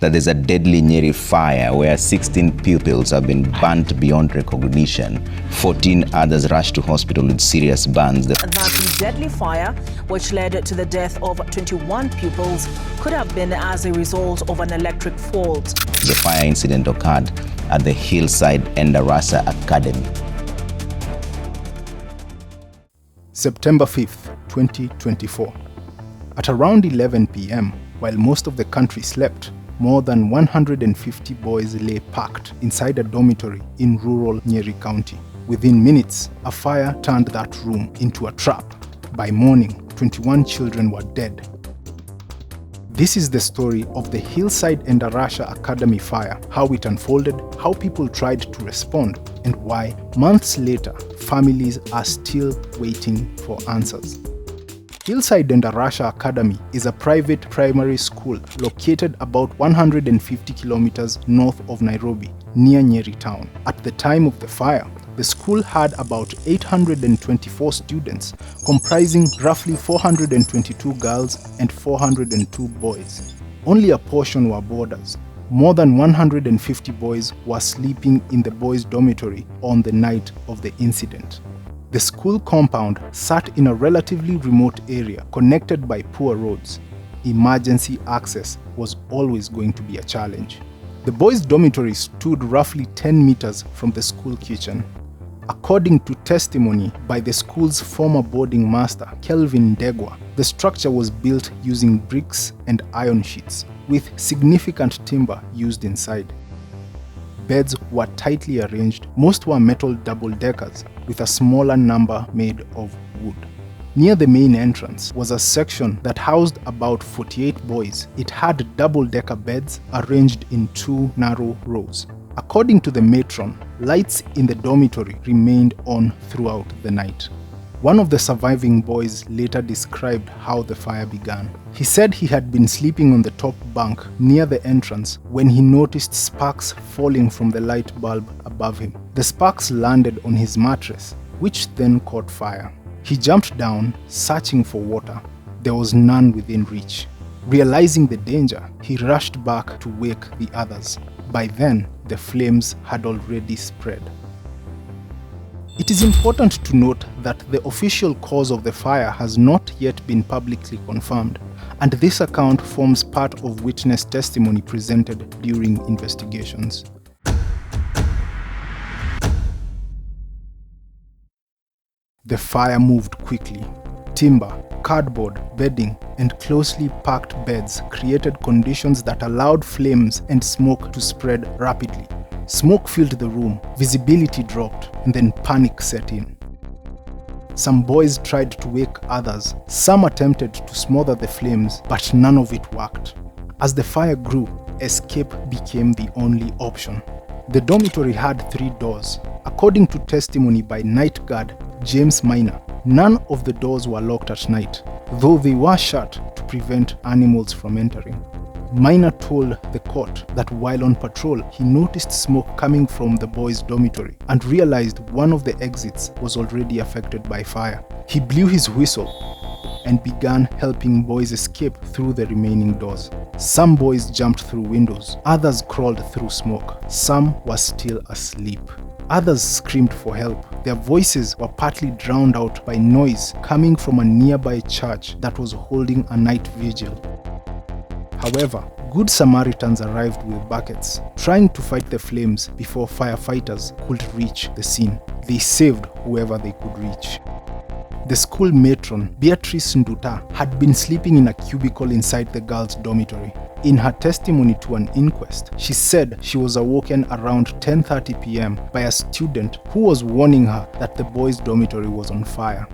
that there's a deadly Nyeri fire where 16 pupils have been burnt beyond recognition. 14 others rushed to hospital with serious burns. That the deadly fire, which led to the death of 21 pupils, could have been as a result of an electric fault. The fire incident occurred at the Hillside Endarasha Academy. September 5th, 2024. At around 11 p.m., while most of the country slept, more than 150 boys lay packed inside a dormitory in rural Nyeri County. Within minutes, a fire turned that room into a trap. By morning, 21 children were dead. This is the story of the Hillside Endarasha Academy fire, how it unfolded, how people tried to respond, and why, months later, families are still waiting for answers. Hillside Endarasha Academy is a private primary school located about 150 kilometers north of Nairobi, near Nyeri Town. At the time of the fire, the school had about 824 students, comprising roughly 422 girls and 402 boys. Only a portion were boarders. More than 150 boys were sleeping in the boys' dormitory on the night of the incident. The school compound sat in a relatively remote area connected by poor roads. Emergency access was always going to be a challenge. The boys' dormitory stood roughly 10 meters from the school kitchen. According to testimony by the school's former boarding master, Kelvin Degwa, the structure was built using bricks and iron sheets, with significant timber used inside. Beds were tightly arranged. Most were metal double-deckers, with a smaller number made of wood. Near the main entrance was a section that housed about 48 boys. It had double-decker beds arranged in 2 narrow rows. According to the matron, lights in the dormitory remained on throughout the night. One of the surviving boys later described how the fire began. He said he had been sleeping on the top bunk near the entrance when he noticed sparks falling from the light bulb above him. The sparks landed on his mattress, which then caught fire. He jumped down, searching for water. There was none within reach. Realizing the danger, he rushed back to wake the others. By then, the flames had already spread. It is important to note that the official cause of the fire has not yet been publicly confirmed, and this account forms part of witness testimony presented during investigations. The fire moved quickly. Timber, cardboard, bedding, and closely packed beds created conditions that allowed flames and smoke to spread rapidly. Smoke filled the room, visibility dropped, and then panic set in. Some boys tried to wake others. Some attempted to smother the flames, but none of it worked. As the fire grew, escape became the only option. The dormitory had 3 doors. According to testimony by night guard James Minor, none of the doors were locked at night, though they were shut to prevent animals from entering. Minor told the court that while on patrol, he noticed smoke coming from the boys' dormitory and realized one of the exits was already affected by fire. He blew his whistle and began helping boys escape through the remaining doors. Some boys jumped through windows, others crawled through smoke, some were still asleep. Others screamed for help. Their voices were partly drowned out by noise coming from a nearby church that was holding a night vigil. However, good Samaritans arrived with buckets, trying to fight the flames before firefighters could reach the scene. They saved whoever they could reach. The school matron, Beatrice Nduta, had been sleeping in a cubicle inside the girls' dormitory. In her testimony to an inquest, she said she was awoken around 10:30 p.m. by a student who was warning her that the boys' dormitory was on fire.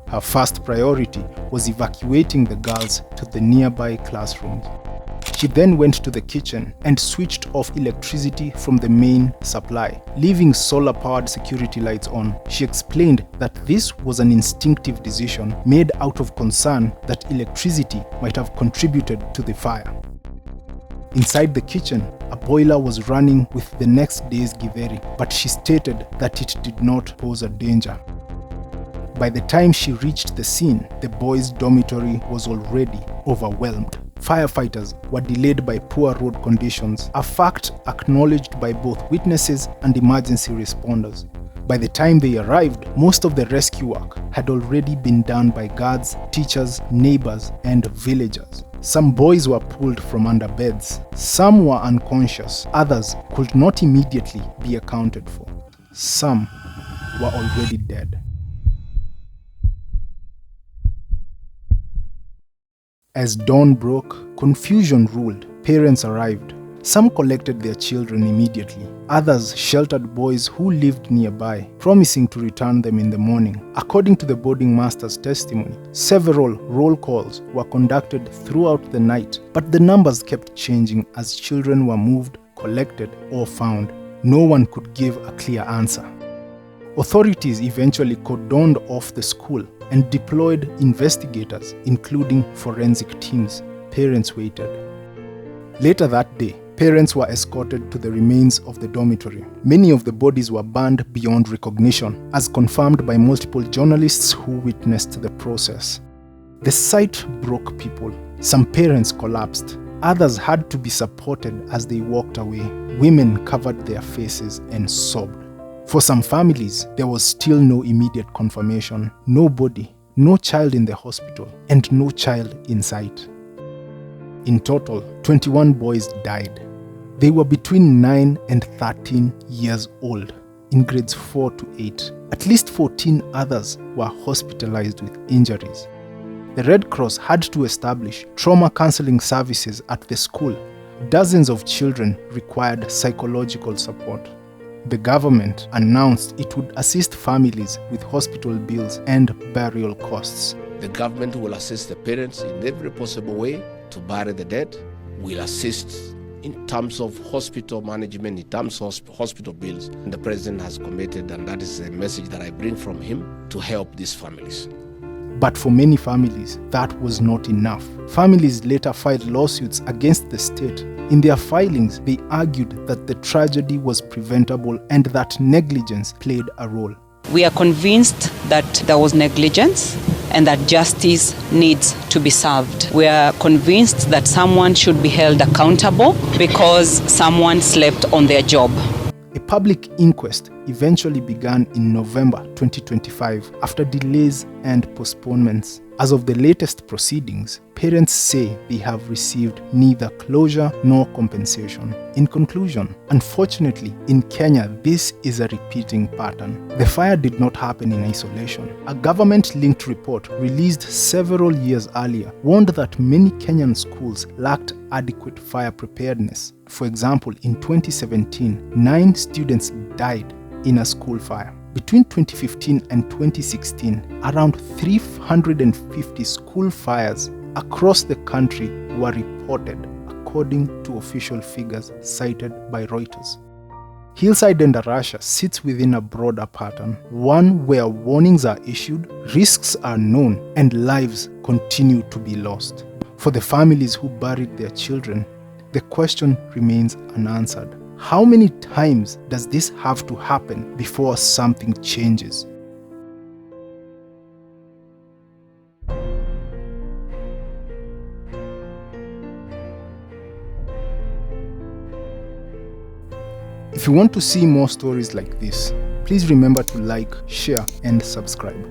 Her first priority was evacuating the girls to the nearby classrooms. She then went to the kitchen and switched off electricity from the main supply, leaving solar-powered security lights on. She explained that this was an instinctive decision made out of concern that electricity might have contributed to the fire. Inside the kitchen, a boiler was running with the next day's githeri, but she stated that it did not pose a danger. By the time she reached the scene, the boys' dormitory was already overwhelmed. firefighters were delayed by poor road conditions, a fact acknowledged by both witnesses and emergency responders. By the time they arrived, most of the rescue work had already been done by guards, teachers, neighbors, and villagers. Some boys were pulled from under beds. Some were unconscious. Others could not immediately be accounted for. Some were already dead. As dawn broke, confusion ruled. Parents arrived. Some collected their children immediately. Others sheltered boys who lived nearby, promising to return them in the morning. According to the boarding master's testimony, several roll calls were conducted throughout the night, but the numbers kept changing as children were moved, collected, or found. No one could give a clear answer. Authorities eventually cordoned off the school and deployed investigators, including forensic teams. Parents waited. Later that day, parents were escorted to the remains of the dormitory. Many of the bodies were burned beyond recognition, as confirmed by multiple journalists who witnessed the process. The sight broke people. Some parents collapsed. Others had to be supported as they walked away. Women covered their faces and sobbed. For some families, there was still no immediate confirmation. No body, no child in the hospital, and no child in sight. In total, 21 boys died. They were between 9 and 13 years old, in grades 4 to 8. At least 14 others were hospitalized with injuries. The Red Cross had to establish trauma counseling services at the school. Dozens of children required psychological support. The government announced it would assist families with hospital bills and burial costs. The government will assist the parents in every possible way to bury the dead. We'll assist in terms of hospital management, in terms of hospital bills. And the president has committed, and that is a message that I bring from him, to help these families. But for many families, that was not enough. Families later filed lawsuits against the state. In their filings, they argued that the tragedy was preventable and that negligence played a role. We are convinced that there was negligence and that justice needs to be served. We are convinced that someone should be held accountable because someone slept on their job. A public inquest eventually began in November 2025 after delays and postponements. As of the latest proceedings, parents say they have received neither closure nor compensation. In conclusion, unfortunately, in Kenya, this is a repeating pattern. The fire did not happen in isolation. A government-linked report released several years earlier warned that many Kenyan schools lacked adequate fire preparedness. For example, in 2017, 9 students died in a school fire. Between 2015 and 2016, around 350 school fires across the country were reported, according to official figures cited by Reuters. Hillside Endarasha sits within a broader pattern, one where warnings are issued, risks are known, and lives continue to be lost. For the families who buried their children, the question remains unanswered. How many times does this have to happen before something changes? If you want to see more stories like this, please remember to like, share, and subscribe.